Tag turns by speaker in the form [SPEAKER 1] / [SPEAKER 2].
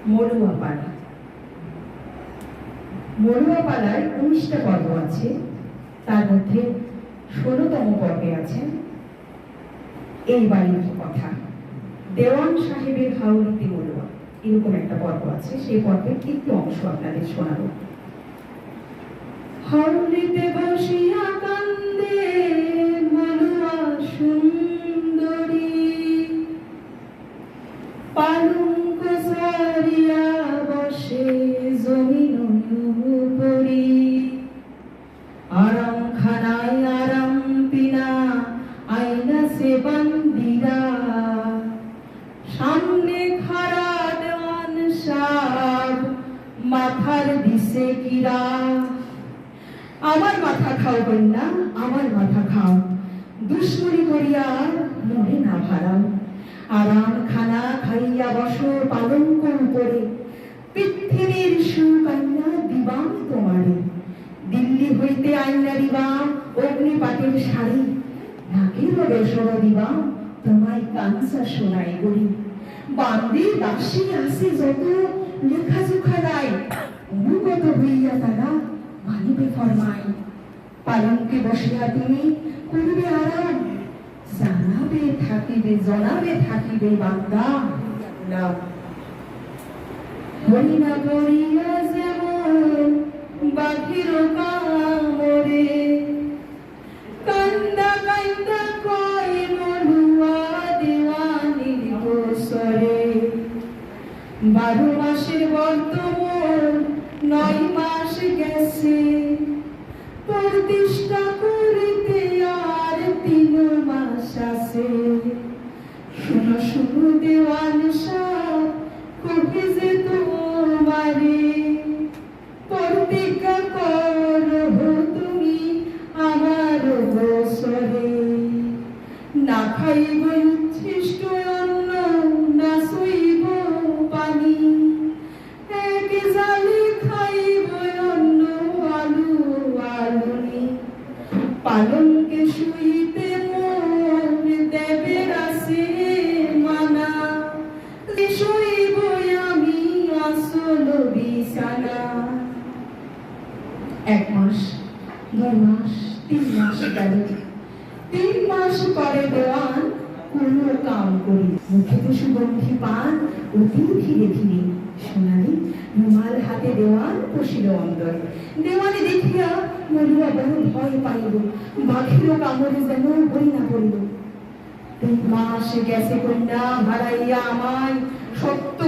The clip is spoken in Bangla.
[SPEAKER 1] মরুয়াপাড়া। মরুয়াপাড়ায় 19টা পর্ব আছে, তার মধ্যে 16তম পর্বে আছেন এই বাড়ির কথা। দেওয়ান সাহেবের হাউলিতে মরুয়া, এরকম একটা পর্ব আছে। সেই পর্বের একটু অংশ আপনাদের শোনাবো। হাউলিতে বসিয়া কান্দে মরুয়া সুন্দরী, পালঙ্ক সারিয়া বসে জমিন উপরি। আরাম খানায় আরাম পিনা আইনা সে বান্দিরা, সামনে খাড়া দেওয়ান সাব মাথার দিছে কিরা। আমার মাথা খাও কন্যা, আমার মাথা খাও, দুশ্মনী করিয়া মনে না ভাড়াও। আরাম খানা খাইয়া বসো পালঙ্ক উপরে, পৃথিবীর সুকন্যা দিবাম তোমারে। দিল্লি হইতে আইনা দিবাম অগ্নিপাতের শাড়ি, ঢাকের বেসর দিবাম তোমায় কাঞ্চা সোনাই গড়ি। বান্দি দাসী আসে যত লেখাজোখা নাই, অনুগত হইয়া তারা মানিবে ফরমাই। পালঙ্কে বসিয়া তুমি করিবে আরাম, জানাবে থাকিবে জনাবে থাকিবে বান্দা। হরিণা করিয়া যেমন বাঘের কামড়ে, কান্দা কান্দা কয় মরুয়া দেওয়ানির গোসরে। 12 মাসের বর্তমান 9 মাস গেছে, প্রতিষ্ঠা করিতে আর 3 মাস আছে। শুনো শুনো দেওয়ান সাহেব কবি যে তোমারে, প্রতিজ্ঞা করো তুমি আমার গোসরে। না খাইব উচ্ছিষ্ট অন্ন, না সইব পানি, এক জালি খাইব অন্ন আলু আলুনি। পালঙ্কে শুইতে মন দেবে রাসে মানা, শুইব আমি আসল বিছানা। 1 মাস 2 মাস 3 মাস গেল। 3 মাস পরে দেওয়ান কোনো কাম করি, মুখেতে সুগন্ধি পান অতি ধীরে ধীরে। সোনালি রুমাল হাতে দেওয়ান বসিল অন্দর। দেওয়ানে দেখিয়া মরুয়া বড় ভয় পাইল, বাঘের কামড়ে যেন বই না পড়িল। 3 মাস গেছে কন্যা হারাইয়া আমায়, সত্য